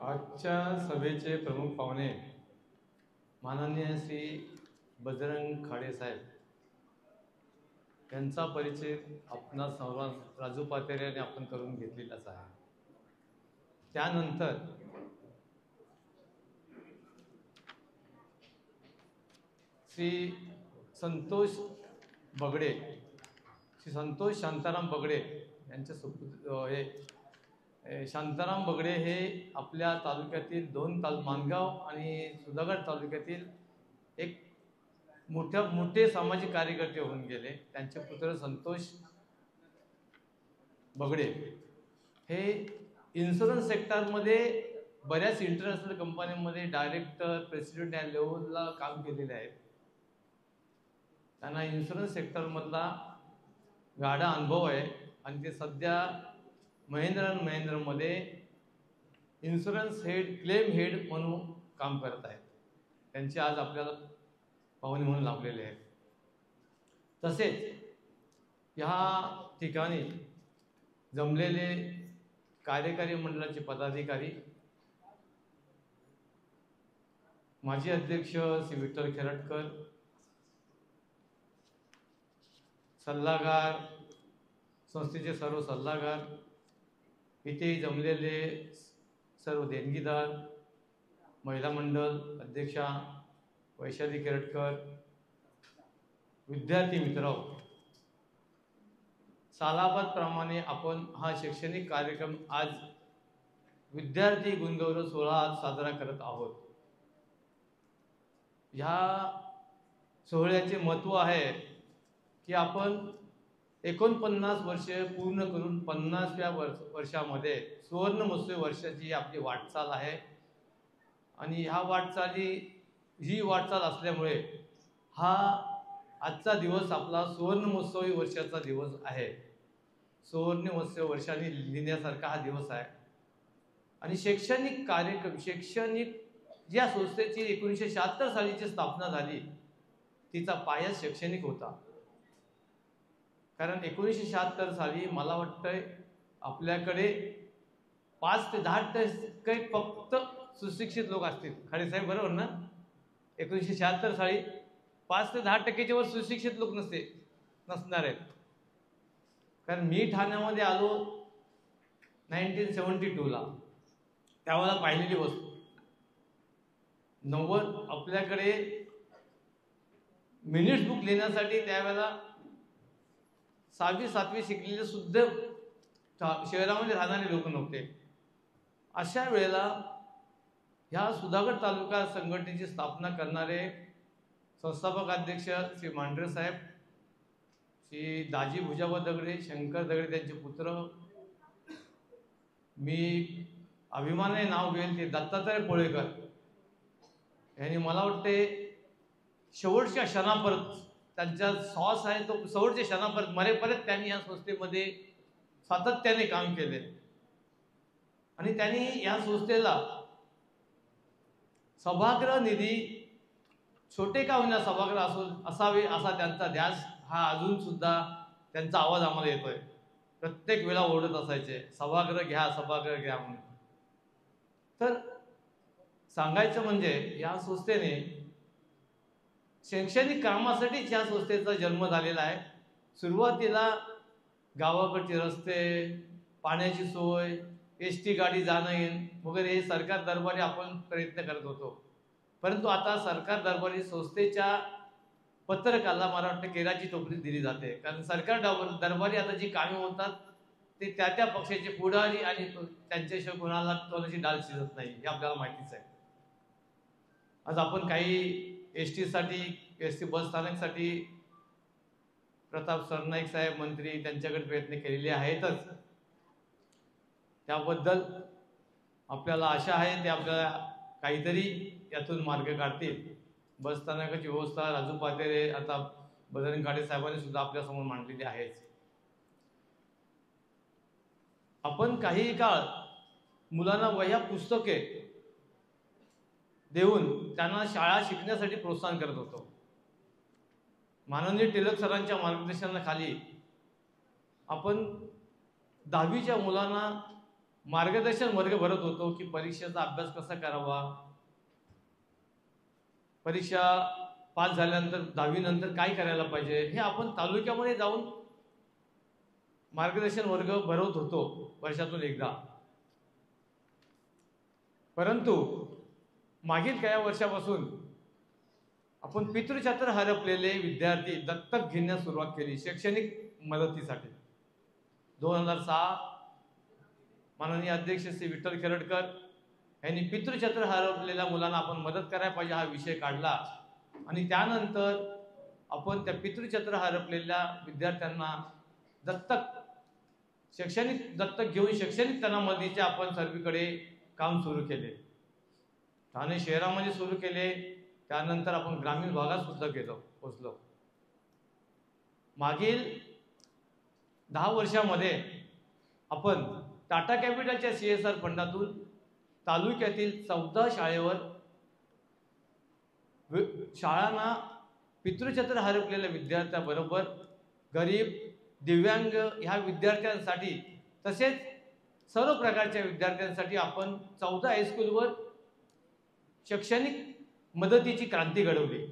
आजच्या सभेचे प्रमुख पाहुणे माननीय श्री बजरंग खाडे साहेब यांचा परिचय आपणा सर्वांना राजू पातेरे यांनी आपण करून घेतलेलाच आहे। त्यानंतर श्री संतोष बगडे, श्री संतोष शांताराम बगडे यांचे शांताराम बगडे हे आपल्या तालुक्यातील मानगाव आणि सुधागड तालुक्यातील एक मोठे सामाजिक कार्यकर्ते होऊन गेले। त्यांचे पुत्र संतोष बगडे हे इन्शुरन्स सेक्टरमध्ये बऱ्याच इंटरनॅशनल कंपन्यांमध्ये डायरेक्टर प्रेसिडेंट या लेवलला काम केलेले आहेत। त्यांना इन्शुरन्स सेक्टरमधला गाढा अनुभव आहे आणि ते सध्या महिंद्रामध्ये इन्शुरन्स हेड क्लेम हेड म्हणून काम करत आहेत। त्यांचे आज आपल्याला पाहुणे म्हणून लाभलेले आहेत। तसेच ह्या ठिकाणी जमलेले कार्यकारी मंडळाचे पदाधिकारी, माजी अध्यक्ष श्री विठ्ठल खेरटकर, सल्लागार, संस्थेचे सर्व सल्लागार, इथे जमलेले सर्व देणगीदार, महिला मंडळ अध्यक्षा वैशाली खेरटकर, विद्यार्थी मित्र, सालाबादप्रमाणे आपण हा शैक्षणिक कार्यक्रम आज विद्यार्थी गुणगौरव सोहळा साजरा करत आहोत। ह्या सोहळ्याचे महत्त्व आहे की आपण 49 वर्षे पूर्ण करून 50व्या वर्षामध्ये सुवर्ण महोत्सवी वर्षाची आपली वाटचाल आहे आणि ही वाटचाल असल्यामुळे हा आजचा दिवस आपला सुवर्ण महोत्सवी वर्षाचा दिवस आहे। सुवर्ण महोत्सवी वर्षाने लिहिण्यासारखा हा दिवस आहे आणि शैक्षणिक कार्यक्रम ज्या संस्थेची 1976 सालीची स्थापना झाली तिचा पाया शैक्षणिक होता। कारण 1976 साली मला वाटतंय आपल्याकडे 5 ते 10% फक्त सुशिक्षित लोक असतील। खाडे साहेब बरोबर ना? 1976 साली 5 ते 10%च्या वर सुशिक्षित लोक नसणार आहेत। कारण मी ठाण्यामध्ये आलो 1972 ला, त्यावेळेला पाहिलेली वस्तू 90 आपल्याकडे मिनिट्स बुक लिहिण्यासाठी त्यावेळेला 6वी 7वी शिकलेले सुद्धा शहरामध्ये राहणारे लोक नव्हते। अशा वेळेला ह्या सुधागड तालुका संघटनेची स्थापना करणारे संस्थापक अध्यक्ष श्री मांढरे साहेब, श्री दाजी भुजाबा दगडे, शंकर दगडे त्यांचे पुत्र, मी अभिमानाने नाव घेईल ते दत्तात्रय पोळेकर यांनी मला वाटते शेवटच्या क्षणापर्यंत त्यांचा श्वास आहे तो शेवटच्या क्षणापर्यंत मरेपर्यंत त्यांनी या संस्थेमध्ये सातत्याने काम केले आणि त्यांनी या संस्थेला सभागृह निधी, छोटे का होईना सभागृह असावे असा त्यांचा ध्यास हा अजून सुद्धा त्यांचा आवाज आम्हाला येतोय। प्रत्येक वेळा ओरडत असायचे सभागृह घ्या म्हणून। तर सांगायचं म्हणजे या संस्थेने शैक्षणिक कामासाठीच या संस्थेचा जन्म झालेला आहे। सुरुवातीला गावाकडचे रस्ते, पाण्याची सोय, एसटी गाडी जाणं येणं वगैरे हे सरकार दरबारी आपण प्रयत्न करत होतो। परंतु आता सरकार दरबारी संस्थेच्या पत्रकाला मला वाटतं केराची टोपली दिली जाते। कारण सरकार दरबारी आता जी कामे होतात ते त्या पक्षाचे पुढारी आणि त्यांच्याशिवाय कोणाला कोणाची डाल शिजत नाही हे आपल्याला माहितीच आहे। आज आपण काही एसटी बस स्थानकसाठी प्रताप सरनाईक साहेब मंत्री त्यांच्याकडे प्रयत्न केलेले आहेतच। त्याबद्दल आपल्याला आशा आहे ते आपल्याला काहीतरी यातून मार्ग काढतील। बस स्थानकाची व्यवस्था राजू पातेरे आता बजरंग खाडे साहेबांनी सुद्धा आपल्यासमोर मांडलेली आहेच। आपण काही काळ मुलांना वह्या पुस्तके देऊन त्यांना शाळा शिकण्यासाठी प्रोत्साहन करत होतो। माननीय टिळक सरांच्या मार्गदर्शनाखाली आपण 10वीच्या मुलांना मार्गदर्शन वर्ग भरत होतो की परीक्षेचा अभ्यास कसा करावा, परीक्षा पास झाल्यानंतर 10वी नंतर काय करायला पाहिजे हे आपण तालुक्यामध्ये जाऊन मार्गदर्शन वर्ग भरवत होतो वर्षातून एकदा. परंतु मागील काही वर्षापासून आपण पितृछत्र हरपलेले विद्यार्थी दत्तक घेण्यास सुरुवात केली शैक्षणिक मदतीसाठी. 2006 माननीय अध्यक्ष श्री विठ्ठल खरडकर यांनी पितृछत्र हरपलेल्या मुलांना आपण मदत करायला पाहिजे हा विषय काढला आणि त्यानंतर आपण त्या पितृछत्र हरपलेल्या विद्यार्थ्यांना शैक्षणिक दत्तक घेऊन शैक्षणिक त्यांना मदतीचे आपण सर्वीकडे काम सुरू केले. ठाणे शहरामध्ये सुरू केले, त्यानंतर आपण ग्रामीण भागात सुद्धा पोचलो. मागील 10 वर्षामध्ये आपण टाटा कॅपिटलच्या CSR फंडातून तालुक्यातील 14 शाळांना पितृछत्र हरपलेल्या विद्यार्थ्यांबरोबर गरीब, दिव्यांग ह्या विद्यार्थ्यांसाठी तसेच सर्व प्रकारच्या विद्यार्थ्यांसाठी आपण 14 हायस्कूलवर शैक्षणिक मदतीची क्रांती घडवली.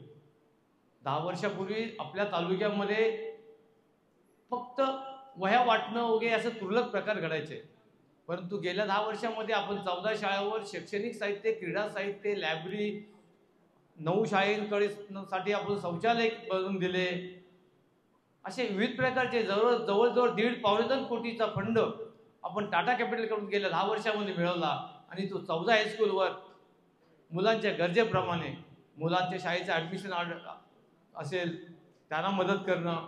10 वर्षापूर्वी आपल्या तालुक्यामध्ये फक्त वह्या वाटणं वगैरे असं तुरळक प्रकार घडायचे, परंतु गेल्या 10 वर्षामध्ये आपण 14 शाळांवर शैक्षणिक साहित्य, क्रीडा साहित्य, लायब्ररी, 9 शाळांकडे साठी आपण शौचालय बनवून दिले. असे विविध प्रकारचे जवळजवळ 1.5-2 कोटीचा फंड आपण टाटा कॅपिटलकडून गेल्या 10 वर्षामध्ये मिळवला आणि तो 14 हायस्कूलवर मुलांच्या गरजेप्रमाणे मुलांच्या शाळेचे ॲडमिशन असेल त्यांना मदत करणं,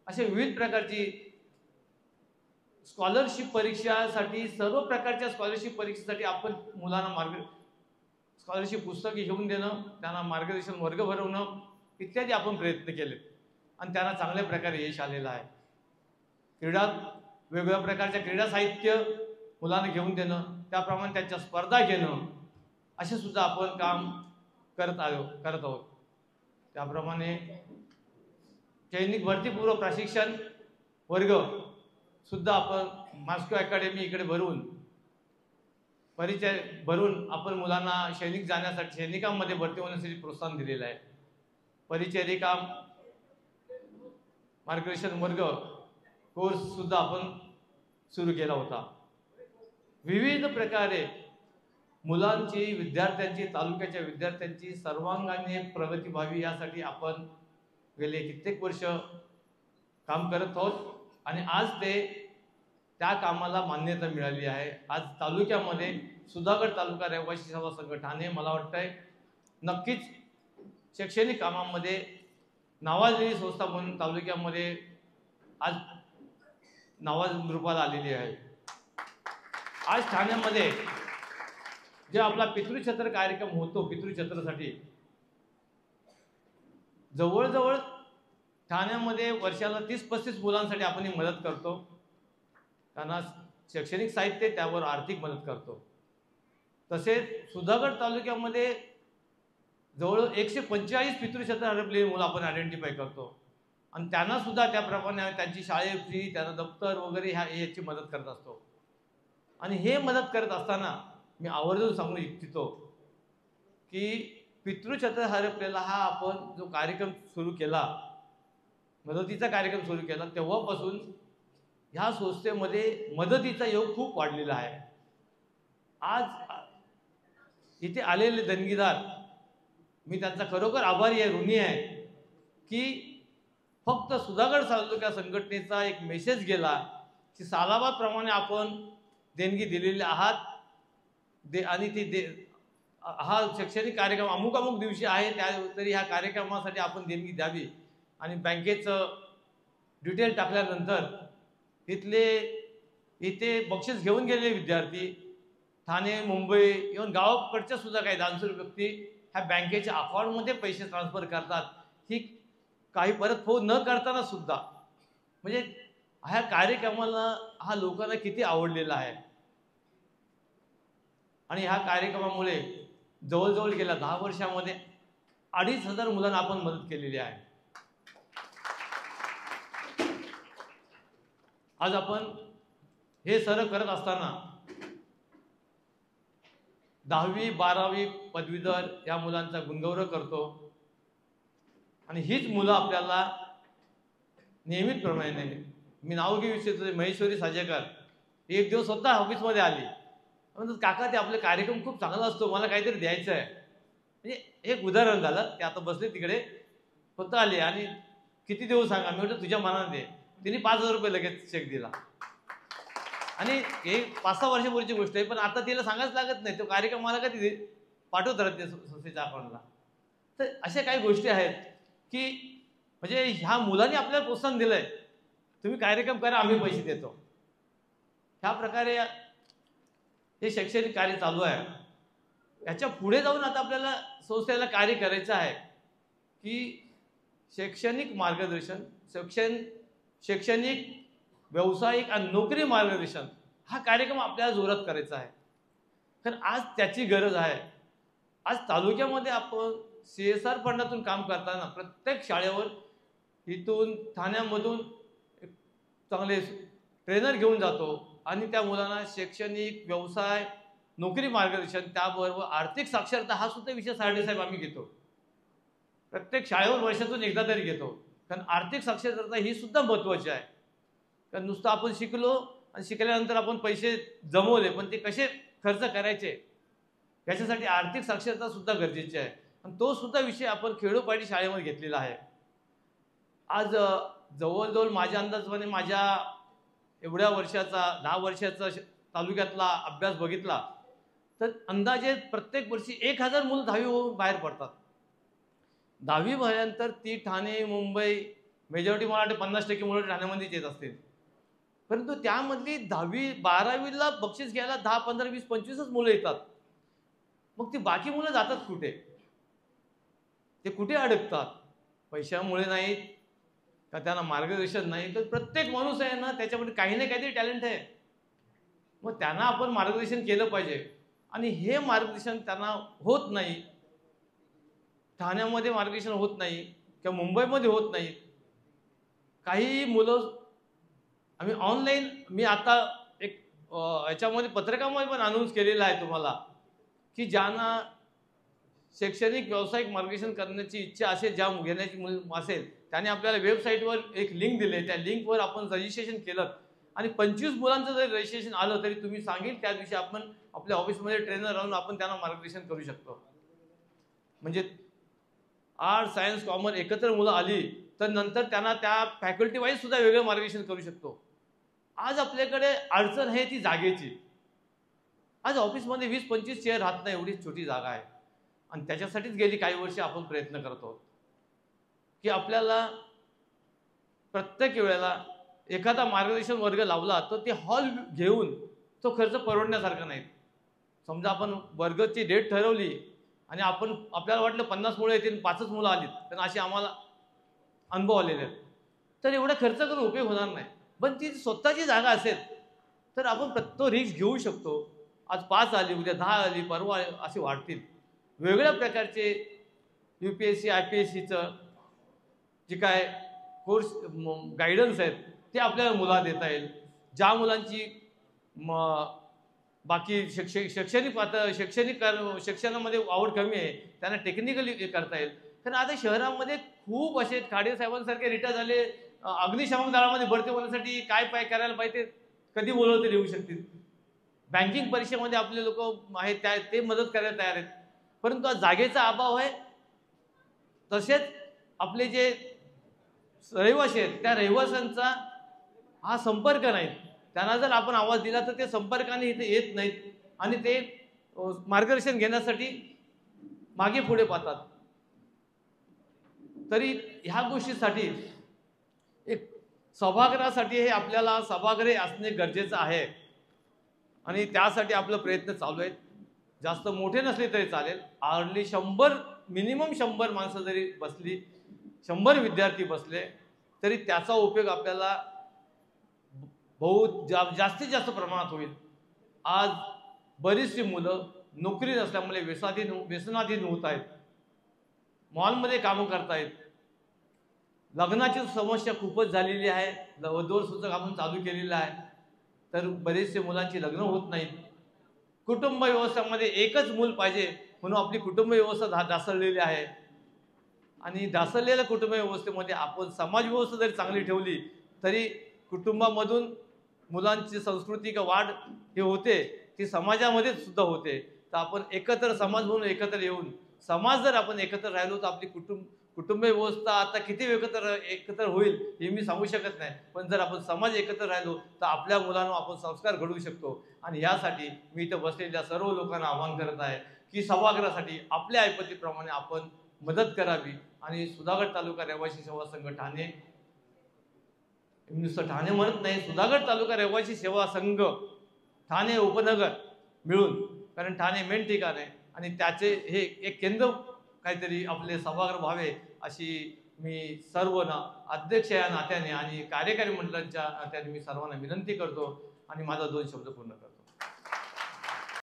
असे विविध प्रकारची स्कॉलरशिप परीक्षासाठी सर्व प्रकारच्या स्कॉलरशिप परीक्षेसाठी आपण मुलांना स्कॉलरशिप पुस्तके घेऊन देणं, त्यांना मार्गदर्शन वर्ग भरवणं इत्यादी आपण प्रयत्न केले आणि त्यांना चांगल्या प्रकारे यश आलेलं आहे. वेगवेगळ्या प्रकारच्या क्रीडा साहित्य मुलांना घेऊन देणं, त्याप्रमाणे त्यांच्या स्पर्धा घेणं असे सुद्धा आपण काम करत आहोत. त्याप्रमाणे सैनिक भरतीपूर्व प्रशिक्षण वर्ग सुद्धा आपण मॉस्को अकॅडमी इकडे परिचय भरून आपण मुलांना सैनिकांमध्ये भरती होण्यासाठी प्रोत्साहन दिलेलं आहे. परिचर्यिका मार्गदर्शन वर्ग कोर्स सुद्धा आपण सुरू केला होता. विविध प्रकारे मुलांची, विद्यार्थ्यांची, तालुक्याच्या विद्यार्थ्यांची सर्वांगाने प्रगती व्हावी यासाठी आपण गेले कित्येक वर्ष काम करत आहोत आणि आज त्या कामाला मान्यता मिळाली आहे. आज तालुक्यामध्ये सुधागड तालुका रहिवासी सेवा संघ ठाणे मला वाटतंय नक्कीच शैक्षणिक कामामध्ये नावाजलेली संस्था म्हणून तालुक्यामध्ये आज नावाज रूपाला आलेली आहे. आज ठाण्यामध्ये जे आपला पितृछत्र कार्यक्रम होतो, पितृछत्रसाठी जवळजवळ ठाण्यामध्ये वर्षाला 30-35 मुलांसाठी आपण ही मदत करतो. त्यांना शैक्षणिक साहित्य, त्यावर आर्थिक मदत करतो. तसेच सुधागड तालुक्यामध्ये जवळ 145 पितृछत्र हरपलेली मुलं आपण आयडेंटिफाय करतो आणि त्यांना सुद्धा त्याप्रमाणे त्यांची शाळेत फी, त्यांना दप्तर वगैरे याची मदत करत असतो. आणि हे मदत करत असताना मी आवर्जून सांगू इच्छितो की पितृछत्र हरपलेला हा आपण जो कार्यक्रम सुरू केला, मदतीचा कार्यक्रम सुरू केला, तेव्हापासून ह्या संस्थेमध्ये मदतीचा योग खूप वाढलेला आहे. आज इथे आलेले देणगीदार मी त्यांचा खरोखर आभारी आहे, ऋणी आहे की फक्त सुधागड तालुका संघटनेचा एक मेसेज गेला की सालाबादप्रमाणे आपण देणगी दिलेली आहात आणि हा शैक्षणिक कार्यक्रम अमुक दिवशी आहे, तरी ह्या कार्यक्रमासाठी आपण देणगी द्यावी. आणि बँकेचं डिटेल टाकल्यानंतर इथे बक्षीस घेऊन गेलेले विद्यार्थी ठाणे, मुंबई, इव्हन गावाकडच्या सुद्धा काही दानशूर व्यक्ती ह्या बँकेच्या अकाउंटमध्ये पैसे ट्रान्सफर करतात, ही काही परतफेड न करताना सुद्धा. म्हणजे ह्या कार्यक्रमाला हा लोकांना किती आवडलेला आहे. आणि ह्या कार्यक्रमामुळे जवळजवळ गेल्या 10 वर्षामध्ये 2,500 मुलांना आपण मदत केलेली आहे. आज आपण हे सर्व करत असताना 10वी 12वी पदवीधर या मुलांचा गुणगौरव करतो आणि हीच मुलं आपल्याला नियमितप्रमाणे, मी नाव घेऊ इच्छितो, महेश्वरी साजेकर एक दिवस स्वतः ऑफिसमध्ये आली, म्हणतात काका ते आपले कार्यक्रम खूप चांगला असतो, मला काहीतरी द्यायचं आहे. म्हणजे एक उदाहरण झालं. ते आता बसले तिकडे, स्वतः आले आणि किती देऊ सांगा. मी म्हटलं तुझ्या मनाने दे. तिने 5,000 रुपये लगेच चेक दिला. आणि हे 5-6 वर्षापूर्वीची गोष्ट आहे, पण आता तिला सांगायच लागत नाही. तो कार्यक्रम मला कधी पाठवत राहते संस्थेच्या अकाउंटला. तर अशा काही गोष्टी आहेत की म्हणजे ह्या मुलांनी आपल्याला प्रोत्साहन दिलंय, तुम्ही कार्यक्रम करा, आम्ही पैसे देतो. ह्या प्रकारे हे शैक्षणिक कार्य चालू आहे. याच्या पुढे जाऊन आता आपल्याला संस्थेला कार्य करायचं आहे की शैक्षणिक मार्गदर्शन, शैक्षणिक, व्यावसायिक आणि नोकरी मार्गदर्शन हा कार्यक्रम आपल्याला जोरात करायचा आहे. कारण आज त्याची गरज आहे. आज तालुक्यामध्ये आपण CSR फंडातून काम करताना प्रत्येक शाळेवर इथून ठाण्यामधून चांगले ट्रेनर घेऊन जातो आणि त्या मुलांना शैक्षणिक, व्यवसाय, नोकरी मार्गदर्शन, त्याबरोबर आर्थिक साक्षरता हा सुद्धा विषय सारडे साहेब आम्ही घेतो. प्रत्येक शाळेवर वर्षातून एकदा तरी घेतो. कारण आर्थिक साक्षरता ही सुद्धा महत्त्वाची आहे. कारण नुसतं आपण शिकलो आणि शिकल्यानंतर आपण पैसे जमवले, पण ते कसे खर्च करायचे याच्यासाठी आर्थिक साक्षरता सुद्धा गरजेची आहे. आणि तो सुद्धा विषय आपण खेडोपाडी शाळेमध्ये घेतलेला आहे. आज जवळजवळ माझ्या अंदाजाने माझ्या एवढ्या वर्षाचा 10 वर्षाचा तालुक्यातला अभ्यास बघितला तर अंदाजे प्रत्येक वर्षी 1000 मुलं 10वी होऊन बाहेर पडतात. 10वी भल्यानंतर ती ठाणे, मुंबई, मेजॉरिटी मला वाटते 50% मुलं ठाण्यामध्येच येत असतील. परंतु त्यामधली 10वी 12वीला बक्षीस घ्यायला 10, 15, 20, 25च मुलं येतात. मग ती बाकी मुलं जातात कुठे? ते कुठे अडकतात? पैशामुळे नाहीत का त्यांना मार्गदर्शन नाही. तर प्रत्येक माणूस आहे ना, त्याच्यामध्ये काही ना काहीतरी टॅलेंट आहे. मग त्यांना आपण मार्गदर्शन केलं पाहिजे. आणि हे मार्गदर्शन त्यांना होत नाही. ठाण्यामध्ये मार्गदर्शन होत नाही किंवा मुंबईमध्ये होत नाही. काही मुलं आम्ही ऑनलाईन, मी आता एक याच्यामध्ये पत्रकामध्ये पण अनाऊन्स केलेला आहे तुम्हाला की ज्यांना शैक्षणिक व्यावसायिक मार्गदर्शन करण्याची इच्छा असेल, ज्या घेण्याची असेल, त्याने आपल्याला वेबसाईटवर एक लिंक दिली. त्या लिंकवर आपण रजिस्ट्रेशन केलं आणि 25 मुलांचं जरी रजिस्ट्रेशन आलं तरी तुम्ही सांगेल त्या दिवशी आपण आपल्या ऑफिसमध्ये ट्रेनर राहून आपण त्यांना मार्गदर्शन करू शकतो. म्हणजे आर्ट, सायन्स, कॉमर्स एकत्र मुलं आली तर नंतर त्यांना त्या फॅकल्टी वाईज सुद्धा वेगळं मार्गदर्शन करू शकतो. आज आपल्याकडे अडचण आहे ती जागेची. आज ऑफिसमध्ये 20-25 चेअर राहत नाही, एवढी छोटी जागा आहे. आणि त्याच्यासाठीच गेली काही वर्ष आपण प्रयत्न करत आहोत की आपल्याला प्रत्येक वेळेला एखादा मार्गदर्शन वर्ग लावला तर ते हॉल घेऊन तो खर्च परवडण्यासारखा नाही. समजा आपण वर्गाची डेट ठरवली आणि आपल्याला वाटलं 50 मुलं येतील, 5च मुलं आलीत, तर असे आम्हाला अनुभव आलेले आहेत. तर एवढा खर्च करून उपयोग होणार नाही. पण ती स्वतःची जागा असेल तर आपण तो रिस्क घेऊ शकतो. आज 5 आली, उद्या 10 आली, परवा असे वाढतील. वेगवेगळ्या प्रकारचे UPSC, IPSCचं जे काय कोर्स गायडन्स आहेत ते आपल्याला मुलांना देता येईल. ज्या मुलांची बाकी शिक्षणामध्ये आवड कमी आहे त्यांना टेक्निकली करता येईल. कारण आता शहरामध्ये खूप असे खाडे साहेबांसारखे रिटायर झाले, अग्निशमन दलामध्ये भरती होण्यासाठी काय करायला पाहिजे कधी बोलवलं तरी येऊ शकतील. बँकिंग परीक्षेमध्ये आपले लोक आहेत ते मदत करायला तयार आहेत. परंतु आज जागेचा अभाव आहे. तसेच आपले जे रहिवासी आहेत त्या रहिवाशांचा हा संपर्क नाही. त्यांना जर आपण आवाज दिला तर ते संपर्काने इथे येत नाहीत आणि ते मार्गदर्शन घेण्यासाठी मागे पुढे पाहतात. तरी ह्या गोष्टीसाठी एक सभागृहासाठी हे आपल्याला सभागृह असणे गरजेचं आहे आणि त्यासाठी आपलं प्रयत्न चालू आहेत. जास्त मोठे नसले तरी चालेल. हार्डली 100 मिनिमम 100 माणसं जरी बसली, 100 विद्यार्थी बसले तरी त्याचा उपयोग आपल्याला जास्तीत जास्त प्रमाणात होईल. आज बरीचशी मुलं नोकरी नसल्यामुळे व्यसनाधीन होत आहेत, मॉलमध्ये कामं करतायत. लग्नाची समस्या खूपच झालेली आहे. वधूवर सुद्धा आपण चालू केलेलं आहे. तर बरेचसे मुलांची लग्न होत नाहीत. कुटुंब व्यवस्थेमध्ये एकच मूल पाहिजे म्हणून आपली कुटुंब व्यवस्था ढासळलेली आहे. आणि ढासळलेल्या कुटुंब व्यवस्थेमध्ये आपण समाज व्यवस्था जरी चांगली ठेवली तरी कुटुंबामधून मुलांची सांस्कृतिक वाढ हे होते ती समाजामध्ये सुद्धा होते. तर आपण एकत्र समाज म्हणून एकत्र येऊन समाज जर आपण एकत्र राहिलो तर आपली कुटुंब व्यवस्था आता किती एकत्र होईल हे मी सांगू शकत नाही. पण जर आपण समाज एकत्र राहिलो तर आपल्या मुलांना आपण संस्कार घडवू शकतो. आणि यासाठी मी इथं बसलेल्या सर्व लोकांना आवाहन करत आहे की सभागृहासाठी आपल्या ऐपतीप्रमाणे आपण मदत करावी. आणि सुधागड तालुका रहिवासी सेवा संघ ठाणे, नुसतं ठाणे म्हणत नाही, सुधागड तालुका रहिवासी सेवा संघ ठाणे उपनगर मिळून, कारण ठाणे मेन ठिकाण आहे आणि त्याचे हे एक केंद्र काहीतरी आपले सभागृह व्हावे अशी मी सर्वांना अध्यक्ष या नात्याने आणि कार्यकारी मंडळाच्या नात्याने मी सर्वांना विनंती करतो आणि माझा 2 शब्द पूर्ण करतो.